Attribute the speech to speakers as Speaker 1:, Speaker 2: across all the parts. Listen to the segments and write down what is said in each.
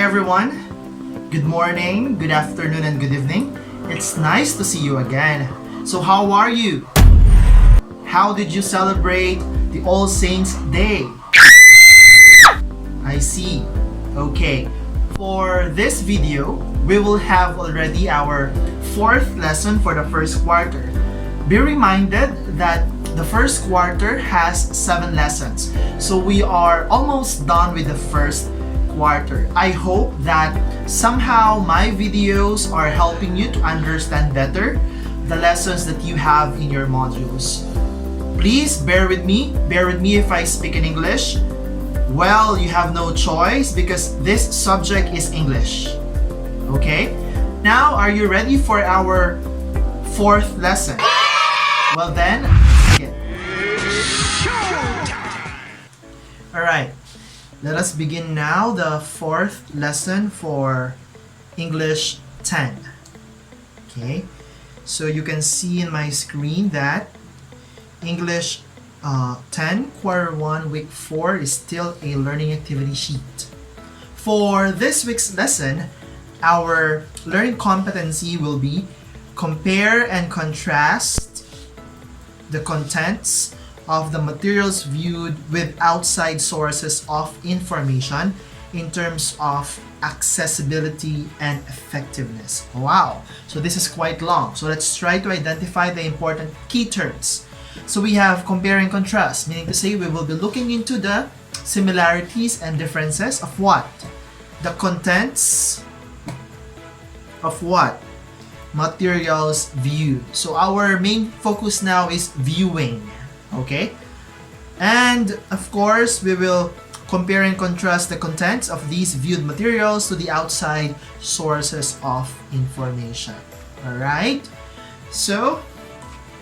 Speaker 1: everyone. Good morning, good afternoon, and good evening. It's nice to see you again. So how are you? How did you celebrate the All Saints Day? I see. Okay. For this video, we will have already our fourth lesson for the first quarter. Be reminded that the first quarter has 7 lessons. So we are almost done with the first quarter. I hope that somehow my videos are helping you to understand better the lessons that you have in your modules. Please bear with me if I speak in English. Well, you have no choice because this subject is English. Okay? Now, are you ready for our fourth lesson? Well then, begin. Alright. Let us begin now the fourth lesson for English 10. Okay, so you can see in my screen that English 10, Quarter 1, Week 4 is still a learning activity sheet. For this week's lesson, our learning competency will be compare and contrast the contents of the materials viewed with outside sources of information in terms of accessibility and effectiveness. Wow! So this is quite long. So let's try to identify the important key terms. So we have compare and contrast, meaning to say we will be looking into the similarities and differences of what? The contents of what? Materials viewed. So our main focus now is viewing. Okay, and of course we will compare and contrast the contents of these viewed materials to the outside sources of information. Alright, so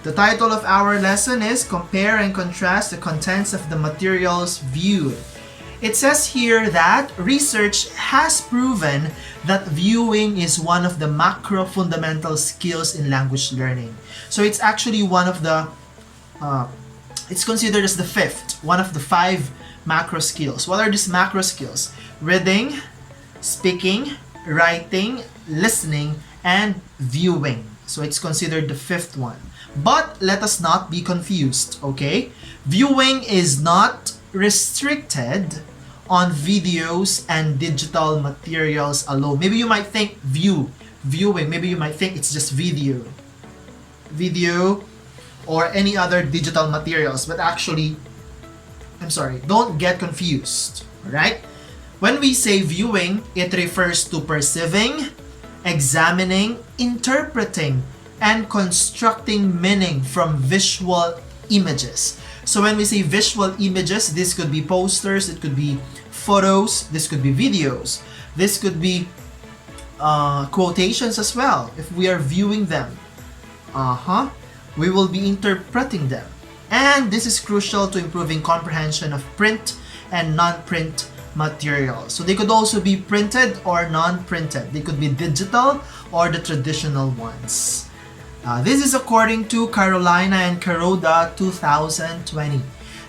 Speaker 1: the title of our lesson is Compare and Contrast the Contents of the Materials Viewed. It says here that research has proven that viewing is one of the macro fundamental skills in language learning. So it's actually one of the it's considered as the fifth, one of the 5 macro skills. What are these macro skills? Reading, speaking, writing, listening, and viewing. So it's considered the 5th one. But let us not be confused, okay? Viewing is not restricted on videos and digital materials alone. Maybe you might think viewing, maybe you might think it's just video, or any other digital materials, but actually, don't get confused, alright? When we say viewing, it refers to perceiving, examining, interpreting, and constructing meaning from visual images. So when we say visual images, this could be posters, it could be photos, this could be videos, this could be quotations as well, if we are viewing them. We will be interpreting them. And this is crucial to improving comprehension of print and non-print materials. So they could also be printed or non-printed. They could be digital or the traditional ones. This is according to Carolina and Kuroda 2020.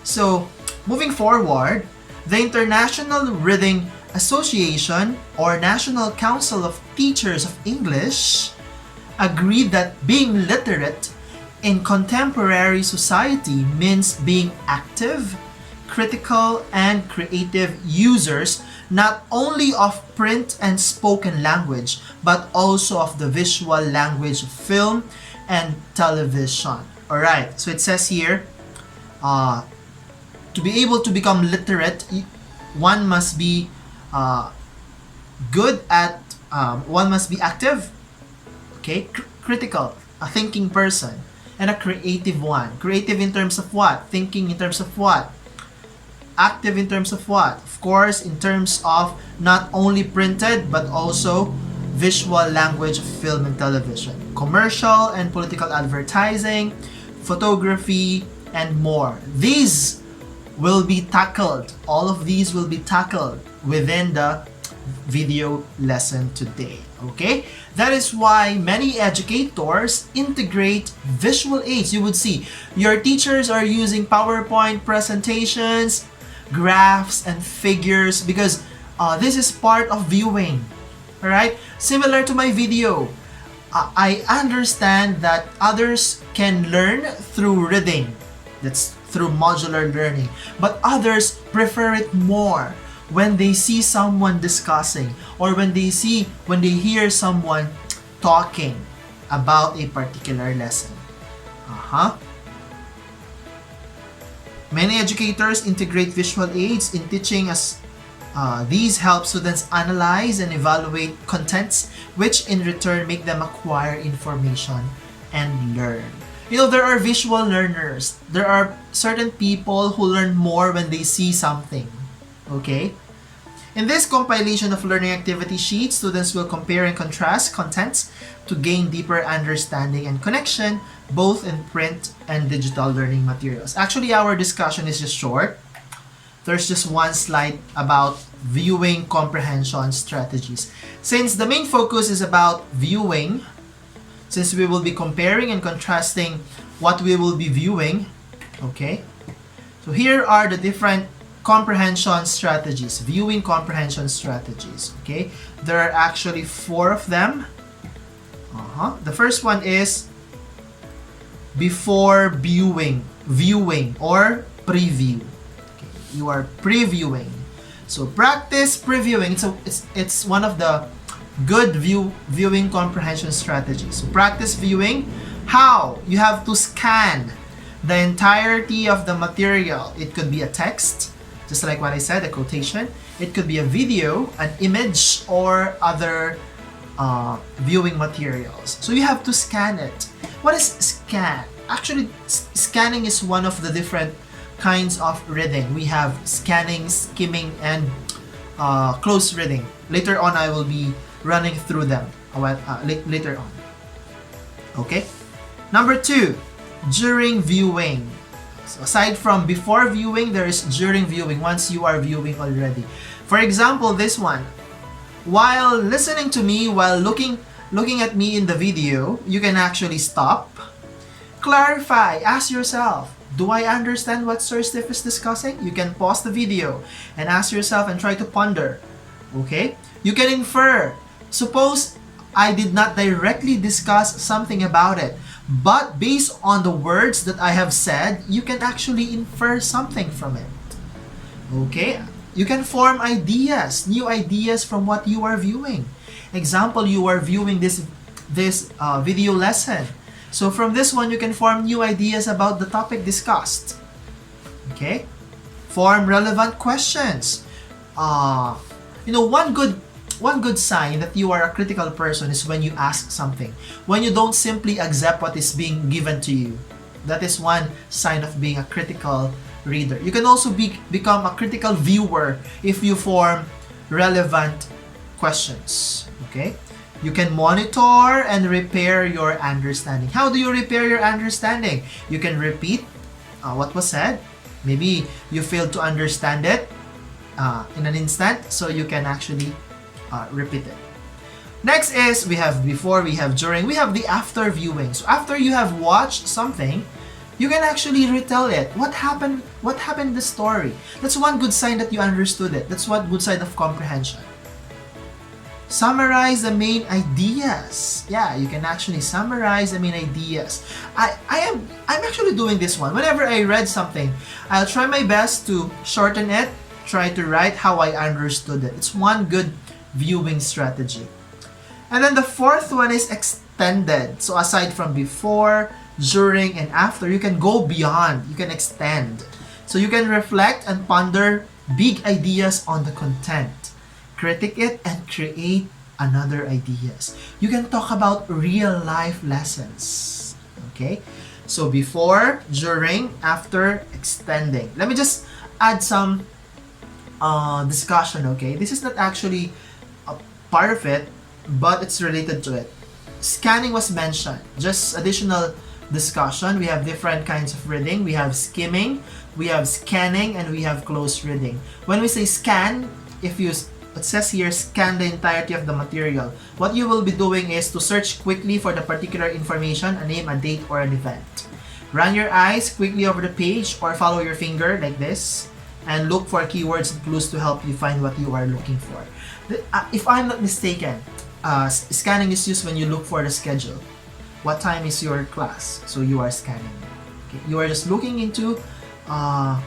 Speaker 1: So moving forward, the International Reading Association or National Council of Teachers of English agreed that being literate in contemporary society means being active, critical, and creative users not only of print and spoken language, but also of the visual language of film and television. Alright, so it says here, to be able to become literate, one must be one must be active, okay, critical, a thinking person, and a creative one. Creative in terms of what? Thinking in terms of what? Active in terms of what? Of course, in terms of not only printed, but also visual language of film and television, commercial and political advertising, photography, and more. These will be tackled. All of these will be tackled within the video lesson today. Okay? That is why many educators integrate visual aids. You would see your teachers are using PowerPoint presentations, graphs, and figures because This is part of viewing. Alright? Similar to my video, I understand that others can learn through reading. That's through modular learning. But others prefer it more when they see someone discussing, or when they hear someone talking about a particular lesson. Many educators integrate visual aids in teaching as these help students analyze and evaluate contents, which in return make them acquire information and learn. You know, there are visual learners. There are certain people who learn more when they see something. Okay? In this compilation of learning activity sheets, students will compare and contrast contents to gain deeper understanding and connection, both in print and digital learning materials. Actually, our discussion is just short. There's just one slide about viewing comprehension strategies. Since the main focus is about viewing, since we will be comparing and contrasting what we will be viewing, okay? So here are the different comprehension strategies, viewing comprehension strategies, okay? There are actually 4 of them. The first one is before viewing or preview. Okay, you are previewing. So practice previewing. So it's one of the good viewing comprehension strategies. So practice viewing. How? You have to scan the entirety of the material. It could be a text, just like what I said, a quotation. It could be a video, an image, or other viewing materials. So you have to scan it. What is scan? Actually, scanning is one of the different kinds of reading. We have scanning, skimming, and close reading. Later on, I will be running through them later on. Okay? Number 2, during viewing. So aside from before viewing, there is during viewing, once you are viewing already. For example, this one. While listening to me, while looking at me in the video, you can actually stop, clarify, ask yourself, do I understand what Sir Steve is discussing? You can pause the video and ask yourself and try to ponder. Okay? You can infer. Suppose I did not directly discuss something about it, but based on the words that I have said, you can actually infer something from it. Okay? You can form ideas, new ideas from what you are viewing. Example, you are viewing this video lesson. So from this one, you can form new ideas about the topic discussed. Okay? Form relevant questions. One good sign that you are a critical person is when you ask something. When you don't simply accept what is being given to you. That is one sign of being a critical reader. You can also become a critical viewer if you form relevant questions. Okay? You can monitor and repair your understanding. How do you repair your understanding? You can repeat what was said. Maybe you failed to understand it in an instant, so you can actually repeat it. Next is, we have before, we have during, we have the after viewing. So after you have watched something, you can actually retell it. What happened in the story? That's one good sign that you understood it. That's one good sign of comprehension. Summarize the main ideas. Yeah, you can actually summarize the main ideas. I'm actually doing this one. Whenever I read something, I'll try my best to shorten it, try to write how I understood it. It's one good viewing strategy. And then the 4th one is extended. So aside from before, during, and after, you can go beyond. You can extend. So you can reflect and ponder big ideas on the content. Critique it and create another ideas. You can talk about real life lessons. Okay? So before, during, after, extending. Let me just add some discussion, okay? This is not actually a part of it, but it's related to it. Scanning was mentioned. Just additional discussion. We have different kinds of reading. We have skimming, we have scanning, and we have close reading. When we say scan, it says here, scan the entirety of the material. What you will be doing is to search quickly for the particular information, a name, a date, or an event. Run your eyes quickly over the page or follow your finger like this. and look for keywords and clues to help you find what you are looking for. If I'm not mistaken, scanning is used when you look for the schedule. What time is your class? So you are scanning. Okay. You are just looking into, how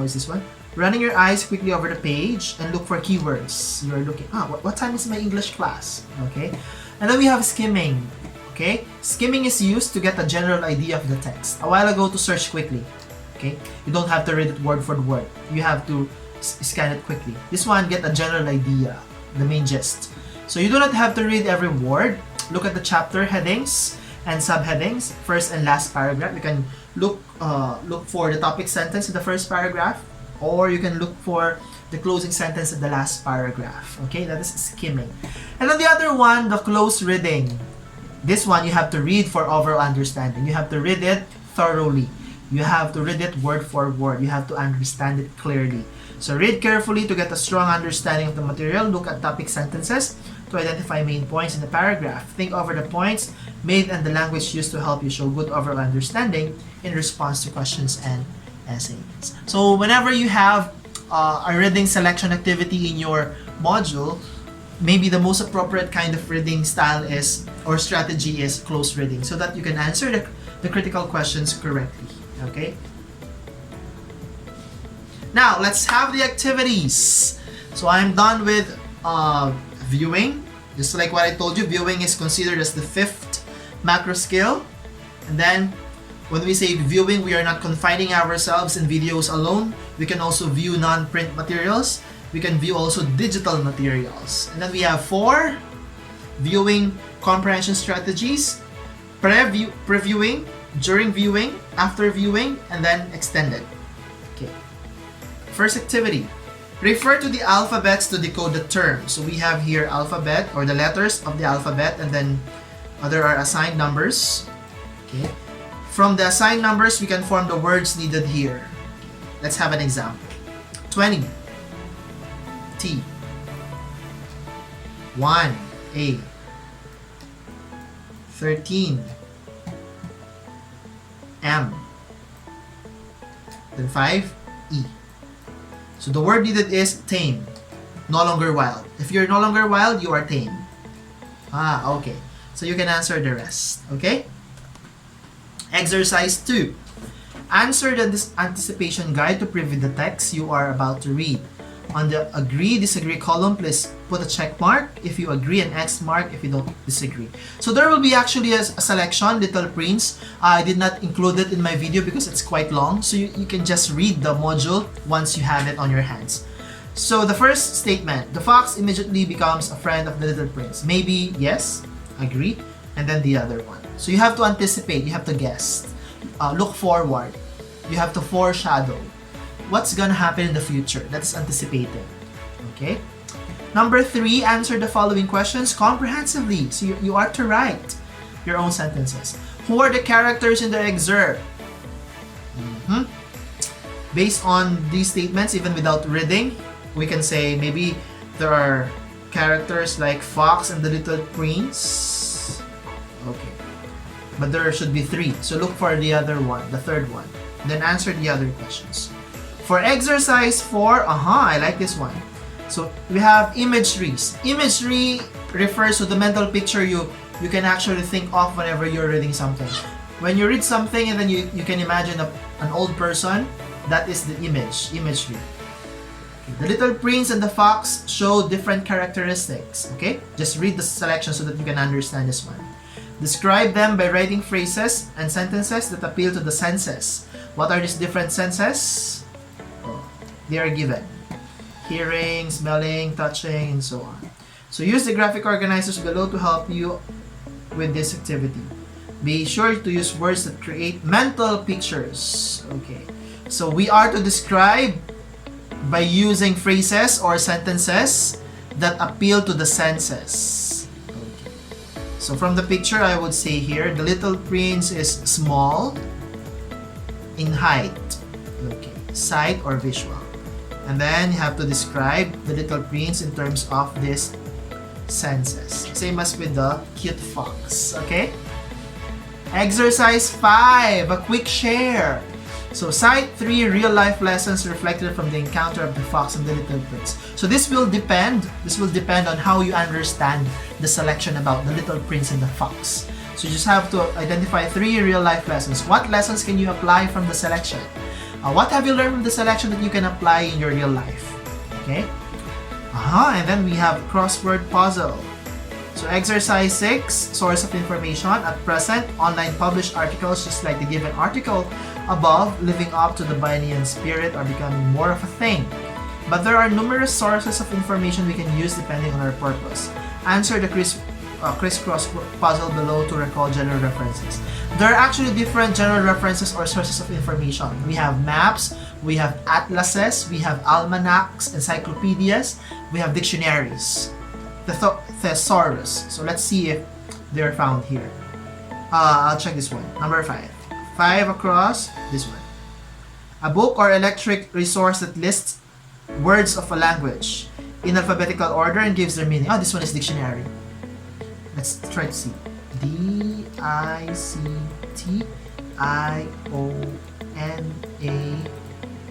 Speaker 1: is this one? Running your eyes quickly over the page and look for keywords. You are looking, what time is my English class? Okay. And then we have skimming. Okay. Skimming is used to get a general idea of the text. A while ago, to search quickly. Okay. You don't have to read it word for word. You have to scan it quickly. This one, get a general idea, the main gist. So you do not have to read every word. Look at the chapter headings and subheadings, first and last paragraph. You can look for the topic sentence in the first paragraph, or you can look for the closing sentence in the last paragraph. Okay, that is skimming. And then the other one, the close reading. This one you have to read for overall understanding. You have to read it thoroughly. You have to read it word for word. You have to understand it clearly. So read carefully to get a strong understanding of the material. Look at topic sentences to identify main points in the paragraph. Think over the points made and the language used to help you show good overall understanding in response to questions and essays. So whenever you have a reading selection activity in your module, maybe the most appropriate kind of reading style is, or strategy is, close reading, so that you can answer the critical questions correctly. Okay? Now, let's have the activities. So I'm done with viewing. Just like what I told you, viewing is considered as the 5th macro skill. And then, when we say viewing, we are not confining ourselves in videos alone. We can also view non-print materials. We can view also digital materials. And then we have 4, viewing comprehension strategies, previewing, during viewing, after viewing, and then extended. Okay. First activity. Refer to the alphabets to decode the term. So we have here alphabet, or the letters of the alphabet, and then there are assigned numbers. Okay. From the assigned numbers, we can form the words needed here. Let's have an example. 20. T. 1. A. 13. M. Then 5. E. So the word needed is tame. No longer wild. If you're no longer wild, you are tame. Okay. So you can answer the rest. Okay? Exercise 2. Answer the anticipation guide to preview the text you are about to read. On the agree, disagree column, please put a check mark if you agree and X mark if you don't disagree. So there will be actually a selection, Little Prince. I did not include it in my video because it's quite long. So you can just read the module once you have it on your hands. So the first statement, the fox immediately becomes a friend of the little prince. Maybe yes, agree, and then the other one. So you have to anticipate, you have to guess. Look forward. You have to foreshadow what's gonna happen in the future. That's anticipating. Okay? Number 3, answer the following questions comprehensively. So you are to write your own sentences. Who are the characters in the excerpt? Based on these statements, even without reading, we can say maybe there are characters like Fox and the Little Prince. Okay. But there should be 3. So look for the other one, the third one. Then answer the other questions. For exercise 4, I like this one. So we have imageries. Imagery refers to the mental picture you can actually think of whenever you're reading something. When you read something and then you can imagine an old person, that is the imagery. Okay. The Little Prince and the Fox show different characteristics. Okay? Just read the selection so that you can understand this one. Describe them by writing phrases and sentences that appeal to the senses. What are these different senses? They are given. Hearing, smelling, touching, and so on. So use the graphic organizers below to help you with this activity. Be sure to use words that create mental pictures. Okay. So we are to describe by using phrases or sentences that appeal to the senses. Okay. So from the picture, I would say here, the Little Prince is small in height. Okay. Sight or visual. And then you have to describe the Little Prince in terms of these senses. Same as with the cute fox. Okay? Exercise 5, a quick share. So cite 3 real-life lessons reflected from the encounter of the fox and the little prince. So this will depend on how you understand the selection about the little prince and the fox. So you just have to identify 3 real-life lessons. What lessons can you apply from the selection? What have you learned from the selection that you can apply in your real life? Okay? And then we have crossword puzzle. So exercise 6, source of information. At present, online published articles, just like the given article above, living up to the Bayanihan spirit, are becoming more of a thing. But there are numerous sources of information we can use depending on our purpose. Answer the crisscross puzzle below to recall general references. There are actually different general references or sources of information. We have maps, we have atlases, we have almanacs, encyclopedias, we have dictionaries. Thesaurus. So let's see if they're found here. I'll check this one. Number 5. 5 across, this one. A book or electric resource that lists words of a language in alphabetical order and gives their meaning. This one is dictionary. Let's try to see. D-I-C-T-I-O-N-A.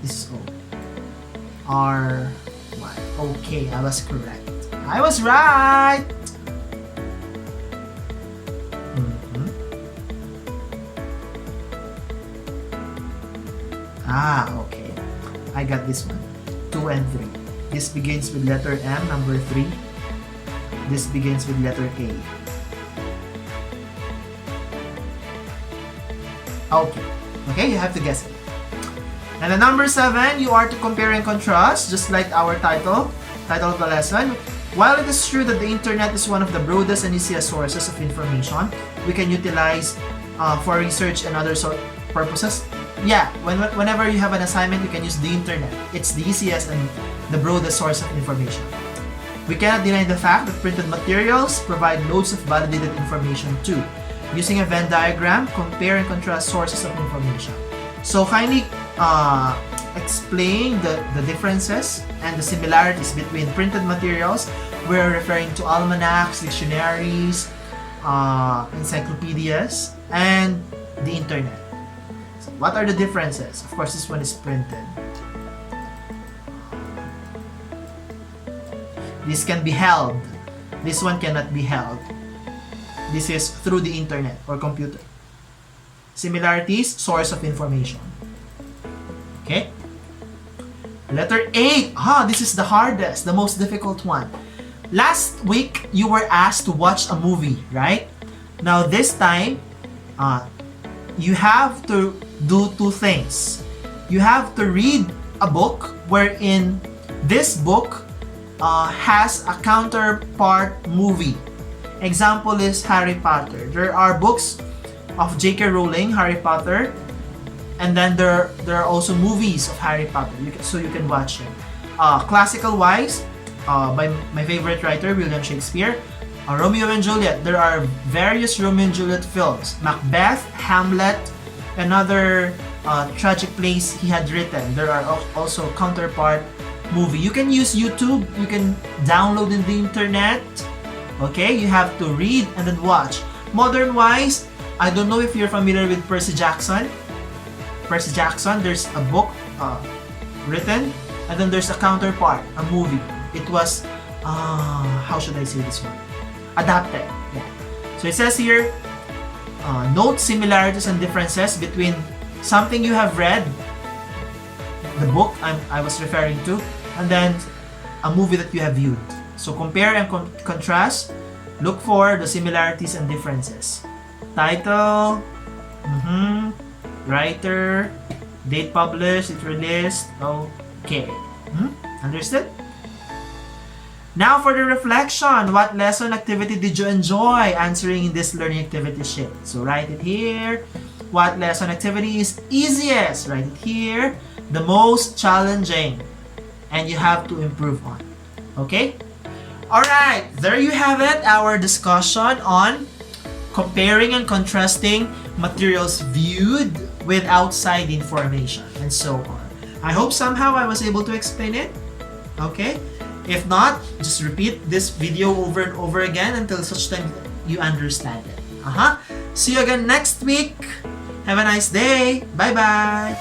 Speaker 1: This is O. R-Y. Okay, I was correct. I was right! Okay. I got this one. 2 and 3. This begins with letter M, number 3. This begins with letter A. Okay, you have to guess it. And the number 7, you are to compare and contrast, just like our title of the lesson. While it is true that the internet is one of the broadest and easiest sources of information we can utilize for research and other purposes, whenever you have an assignment, you can use the internet. It's the easiest and the broadest source of information. We cannot deny the fact that printed materials provide loads of validated information too. Using a Venn diagram, compare and contrast sources of information. So kindly explain the differences and the similarities between printed materials. We're referring to almanacs, dictionaries, encyclopedias, and the internet. So what are the differences? Of course, this one is printed. This can be held. This one cannot be held. This is through the internet or computer. Similarities, source of information. Okay? Letter 8. This is the hardest, the most difficult one. Last week, you were asked to watch a movie, right? Now this time, you have to do 2 things. You have to read a book wherein this book has a counterpart movie. Example is Harry Potter. There are books of J.K. Rowling, Harry Potter, and then there are also movies of Harry Potter, so you can watch them. Classical wise, by my favorite writer, William Shakespeare, Romeo and Juliet. There are various Romeo and Juliet films. Macbeth, Hamlet, another tragic plays he had written. There are also counterpart movie. You can use YouTube, you can download in the internet. Okay, you have to read and then watch. Modern wise, I don't know if you're familiar with Percy Jackson. Percy Jackson, there's a book written, and then there's a counterpart, a movie. It was, how should I say this one? Adapted. Yeah. So it says here, note similarities and differences between something you have read, the book I was referring to, and then a movie that you have viewed. So compare and contrast. Look for the similarities and differences. Title, writer, date published, it released. Okay. Understood? Now for the reflection. What lesson activity did you enjoy answering in this learning activity sheet? So write it here. What lesson activity is easiest? Write it here. The most challenging. And you have to improve on. Okay? Alright, there you have it. Our discussion on comparing and contrasting materials viewed with outside information and so on. I hope somehow I was able to explain it. Okay? If not, just repeat this video over and over again until such time you understand it. See you again next week. Have a nice day. Bye-bye.